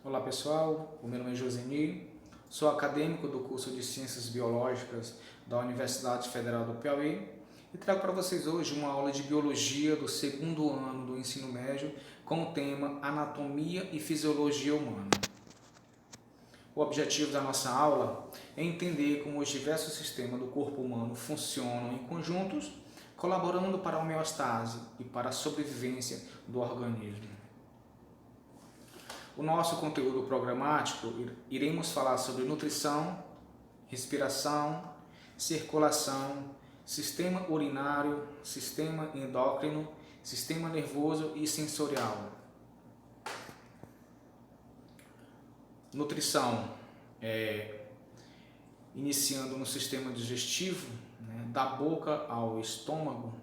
Olá pessoal, o meu nome é Josenir, sou acadêmico do curso de Ciências Biológicas da Universidade Federal do Piauí e trago para vocês hoje uma aula de Biologia do segundo ano do ensino médio com o tema Anatomia e Fisiologia Humana. O objetivo da nossa aula é entender como os diversos sistemas do corpo humano funcionam em conjuntos, colaborando para a homeostase e para a sobrevivência do organismo. O nosso conteúdo programático, iremos falar sobre nutrição, respiração, circulação, sistema urinário, sistema endócrino, sistema nervoso e sensorial. Nutrição, iniciando no sistema digestivo, da boca ao estômago.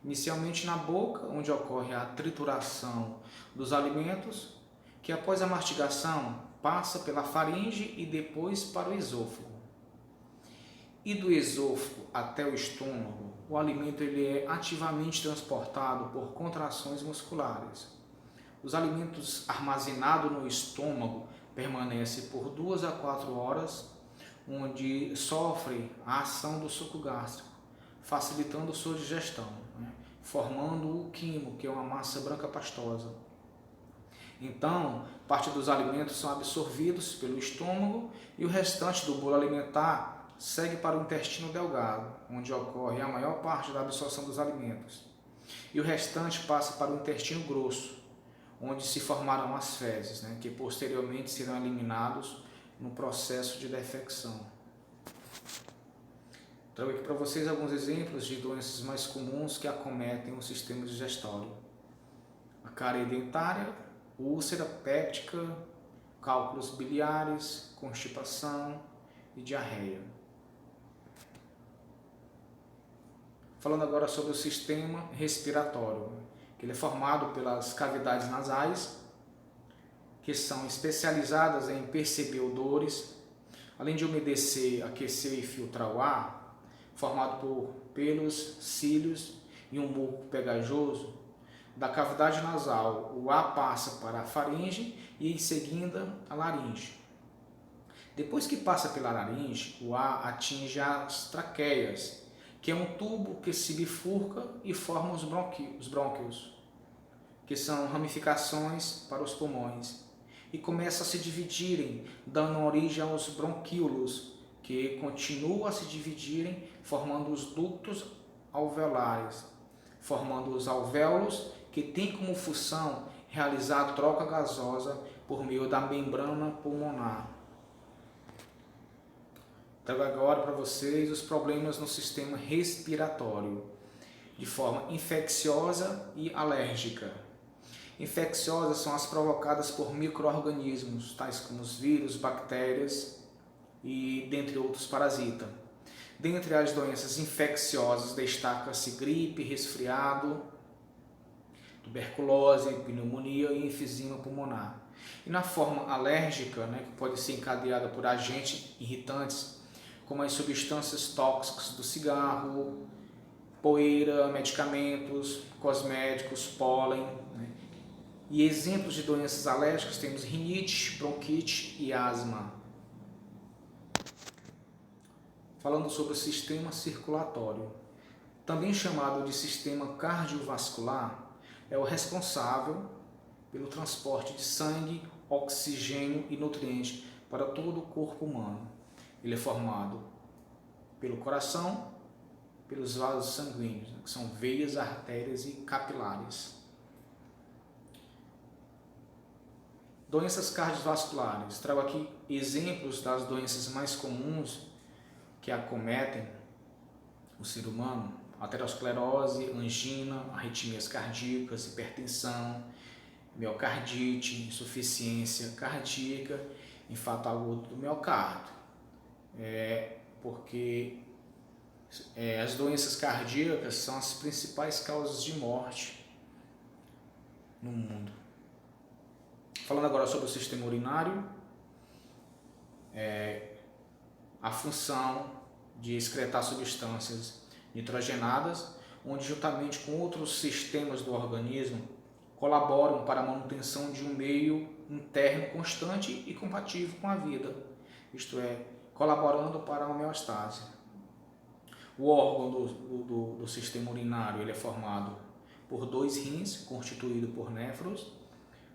Inicialmente na boca, onde ocorre a trituração dos alimentos, que após a mastigação passa pela faringe e depois para o esôfago. E do esôfago até o estômago, o alimento é ativamente transportado por contrações musculares. Os alimentos armazenados no estômago permanecem por 2 a 4 horas, onde sofrem a ação do suco gástrico, facilitando sua digestão, formando o quimo, que é uma massa branca pastosa. Então, parte dos alimentos são absorvidos pelo estômago e o restante do bolo alimentar segue para o intestino delgado, onde ocorre a maior parte da absorção dos alimentos. E o restante passa para o intestino grosso, onde se formarão as fezes, que posteriormente serão eliminados no processo de defecção. Trago aqui para vocês alguns exemplos de doenças mais comuns que acometem o sistema digestório. A cárie dentária, úlcera péptica, cálculos biliares, constipação e diarreia. Falando agora sobre o sistema respiratório, que ele é formado pelas cavidades nasais, que são especializadas em perceber odores, além de umedecer, aquecer e filtrar o ar, formado por pelos, cílios e um muco pegajoso. Da cavidade nasal, o ar passa para a faringe e em seguida a laringe. Depois que passa pela laringe, o ar atinge as traqueias, que é um tubo que se bifurca e forma os brônquios, que são ramificações para os pulmões, e começa a se dividirem, dando origem aos bronquíolos, que continuam a se dividirem, formando os ductos alveolares, formando os alvéolos, que tem como função realizar a troca gasosa por meio da membrana pulmonar. Trago agora para vocês os problemas no sistema respiratório, de forma infecciosa e alérgica. Infecciosas são as provocadas por micro-organismos, tais como os vírus, bactérias e dentre outros parasitas. Dentre as doenças infecciosas destaca-se gripe, resfriado, tuberculose, pneumonia e enfisema pulmonar. E na forma alérgica, que pode ser encadeada por agentes irritantes, como as substâncias tóxicas do cigarro, poeira, medicamentos, cosméticos, pólen. E exemplos de doenças alérgicas temos rinite, bronquite e asma. Falando sobre o sistema circulatório, também chamado de sistema cardiovascular, é o responsável pelo transporte de sangue, oxigênio e nutrientes para todo o corpo humano. Ele é formado pelo coração, pelos vasos sanguíneos, que são veias, artérias e capilares. Doenças cardiovasculares. Trago aqui exemplos das doenças mais comuns que acometem o ser humano: aterosclerose, angina, arritmias cardíacas, hipertensão, miocardite, insuficiência cardíaca, infarto agudo do miocárdio. Porque as doenças cardíacas são as principais causas de morte no mundo. Falando agora sobre o sistema urinário, a função de excretar substâncias nitrogenadas, onde juntamente com outros sistemas do organismo, colaboram para a manutenção de um meio interno constante e compatível com a vida, isto é, colaborando para a homeostase. O órgão do sistema urinário ele é formado por 2 rins, constituído por néfros,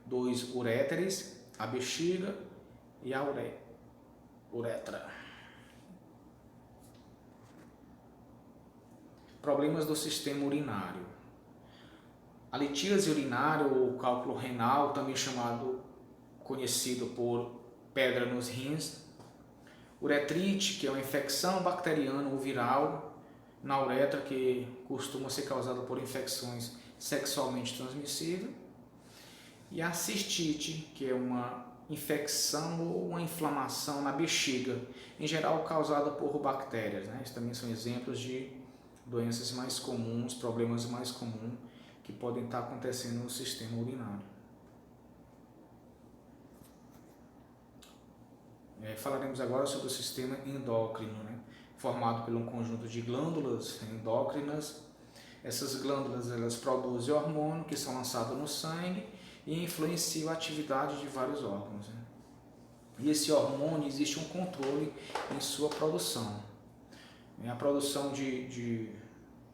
2 uréteres, a bexiga e a uretra. Problemas do sistema urinário. A litíase urinária ou cálculo renal, também conhecido por pedra nos rins. Uretrite, que é uma infecção bacteriana ou viral na uretra, que costuma ser causada por infecções sexualmente transmissíveis. E a cistite, que é uma infecção ou uma inflamação na bexiga, em geral causada por bactérias, né? Esses também são exemplos de doenças mais comuns, problemas mais comuns que podem estar acontecendo no sistema urinário. Falaremos agora sobre o sistema endócrino, né? Formado por um conjunto de glândulas endócrinas. Essas glândulas elas produzem hormônios que são lançados no sangue e influenciam a atividade de vários órgãos, né? E esse hormônio, existe um controle em sua produção. A produção de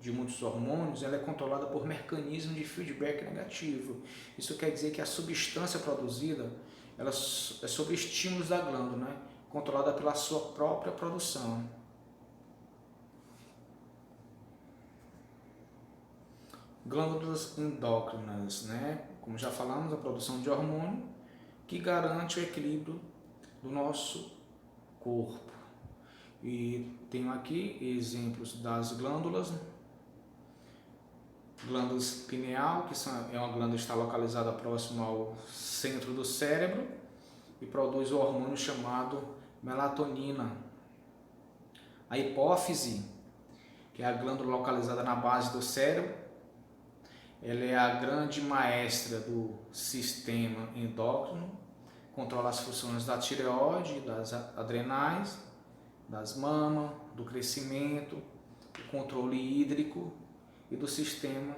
muitos hormônios ela é controlada por mecanismos de feedback negativo. Isso quer dizer que a substância produzida ela é sob estímulos da glândula, né? Controlada pela sua própria produção. Glândulas endócrinas, né? Como já falamos, a produção de hormônio que garante o equilíbrio do nosso corpo. E tenho aqui exemplos das glândulas. Glândulas pineal, é uma glândula que está localizada próximo ao centro do cérebro e produz o hormônio chamado melatonina. A hipófise, que é a glândula localizada na base do cérebro, ela é a grande maestra do sistema endócrino, controla as funções da tireoide, das adrenais, das mamas, do crescimento, do controle hídrico e do sistema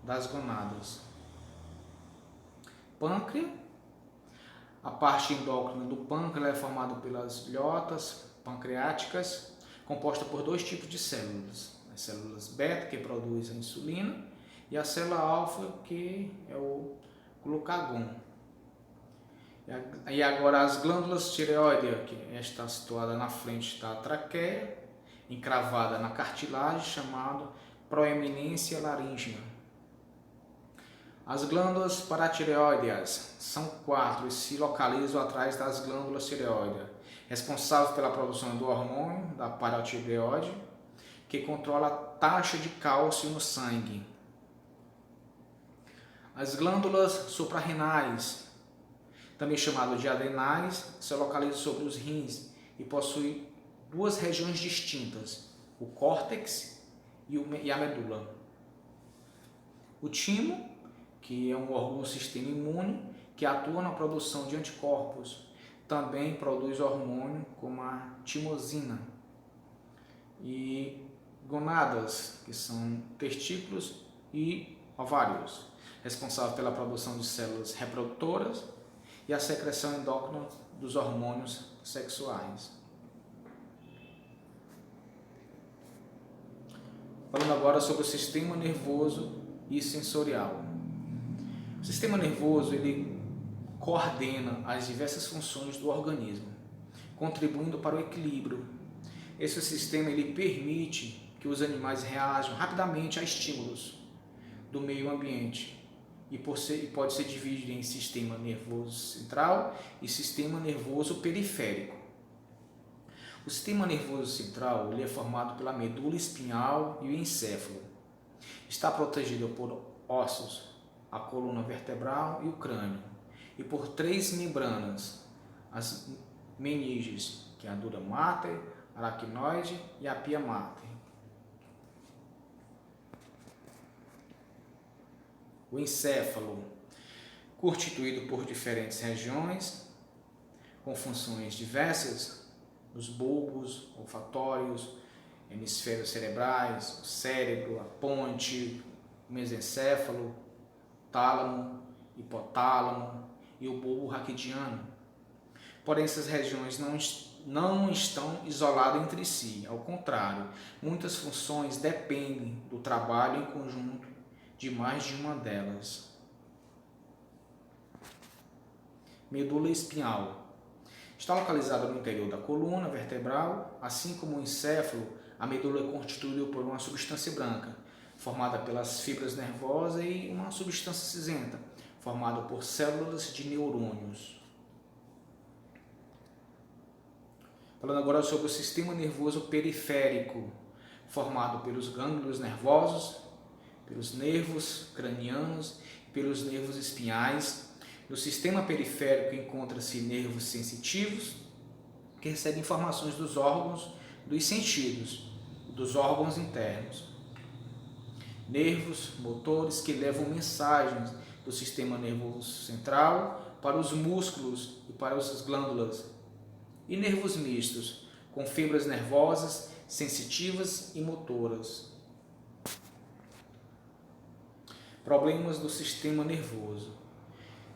das gonadas. Pâncreas. A parte endócrina do pâncreas é formada pelas ilhotas pancreáticas, composta por 2 tipos de células. As células beta, que produzem a insulina, e a célula alfa, que é o glucagon. E agora as glândulas tireoides, que está situada na frente da traqueia, encravada na cartilagem, chamado proeminência laríngea. As glândulas paratireoideas são 4 e se localizam atrás das glândulas tireoides, responsáveis pela produção do hormônio da paratireoide, que controla a taxa de cálcio no sangue. As glândulas suprarrenais, também chamadas de adrenais, se localizam sobre os rins e possuem 2 regiões distintas, o córtex e a medula. O timo, que é um órgão do sistema imune, que atua na produção de anticorpos, também produz hormônio como a timosina. E gonadas, que são testículos e ovários, responsáveis pela produção de células reprodutoras e a secreção endócrina dos hormônios sexuais. Falando agora sobre o sistema nervoso e sensorial. O sistema nervoso ele coordena as diversas funções do organismo, contribuindo para o equilíbrio. Esse sistema ele permite que os animais reajam rapidamente a estímulos do meio ambiente e pode ser dividido em sistema nervoso central e sistema nervoso periférico. O sistema nervoso central ele é formado pela medula espinhal e o encéfalo. Está protegido por ossos, a coluna vertebral e o crânio, e por 3 membranas, as meninges, que é a dura mater, aracnoide e a pia mater. O encéfalo, constituído por diferentes regiões, com funções diversas, os bulbos olfatórios, hemisférios cerebrais, o cérebro, a ponte, o mesencéfalo, tálamo hipotálamo e o bulbo raquidiano. Porém, essas regiões não estão isoladas entre si. Ao contrário, muitas funções dependem do trabalho em conjunto de mais de uma delas. Medula espinhal. Está localizada no interior da coluna vertebral, assim como o encéfalo. A medula é constituída por uma substância branca, formada pelas fibras nervosas, e uma substância cinzenta, formada por células de neurônios. Falando agora sobre o sistema nervoso periférico, formado pelos gânglios nervosos, pelos nervos cranianos e pelos nervos espinhais. No sistema periférico encontram-se nervos sensitivos, que recebem informações dos órgãos dos sentidos, dos órgãos internos. Nervos motores, que levam mensagens do sistema nervoso central para os músculos e para as glândulas. E nervos mistos, com fibras nervosas, sensitivas e motoras. Problemas do sistema nervoso.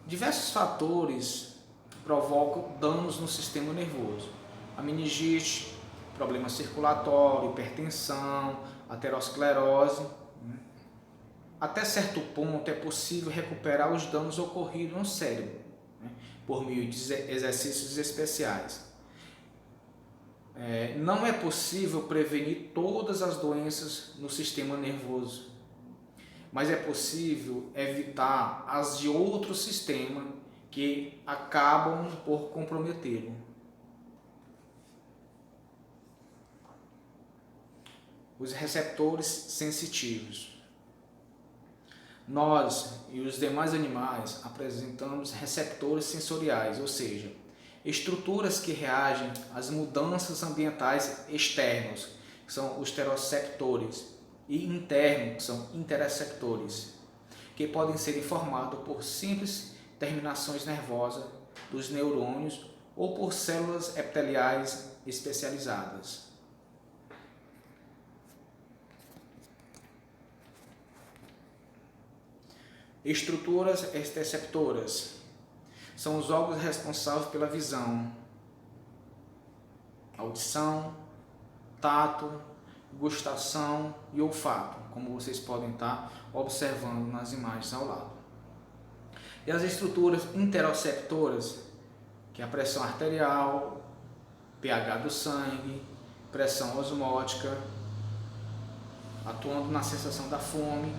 Diversos fatores provocam danos no sistema nervoso. A meningite, problema circulatório, hipertensão, aterosclerose. Até certo ponto é possível recuperar os danos ocorridos no cérebro, por meio de exercícios especiais. Não é possível prevenir todas as doenças no sistema nervoso, mas é possível evitar as de outro sistema que acabam por comprometê-lo. Os receptores sensitivos. Nós e os demais animais apresentamos receptores sensoriais, ou seja, estruturas que reagem às mudanças ambientais externas, que são os teroceptores, e internos, que são interoceptores, que podem ser informados por simples terminações nervosas dos neurônios ou por células epiteliais especializadas. Estruturas exteroceptoras são os órgãos responsáveis pela visão, audição, tato, gustação e olfato, como vocês podem estar observando nas imagens ao lado. E as estruturas interoceptoras, que é a pressão arterial, pH do sangue, pressão osmótica, atuando na sensação da fome.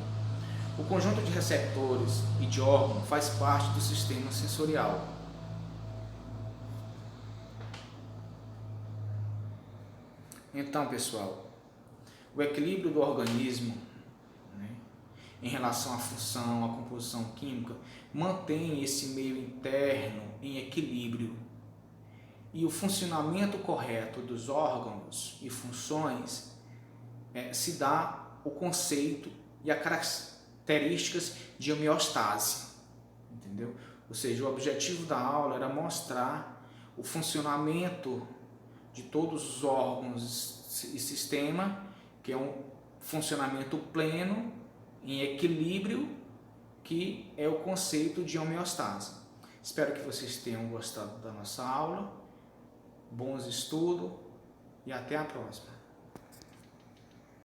O conjunto de receptores e de órgãos faz parte do sistema sensorial. Então, pessoal, o equilíbrio do organismo, em relação à função, à composição química, mantém esse meio interno em equilíbrio. E o funcionamento correto dos órgãos e funções se dá o conceito e as características de homeostase, entendeu? Ou seja, o objetivo da aula era mostrar o funcionamento de todos os órgãos e sistema, que é um funcionamento pleno, em equilíbrio, que é o conceito de homeostase. Espero que vocês tenham gostado da nossa aula, bons estudos e até a próxima.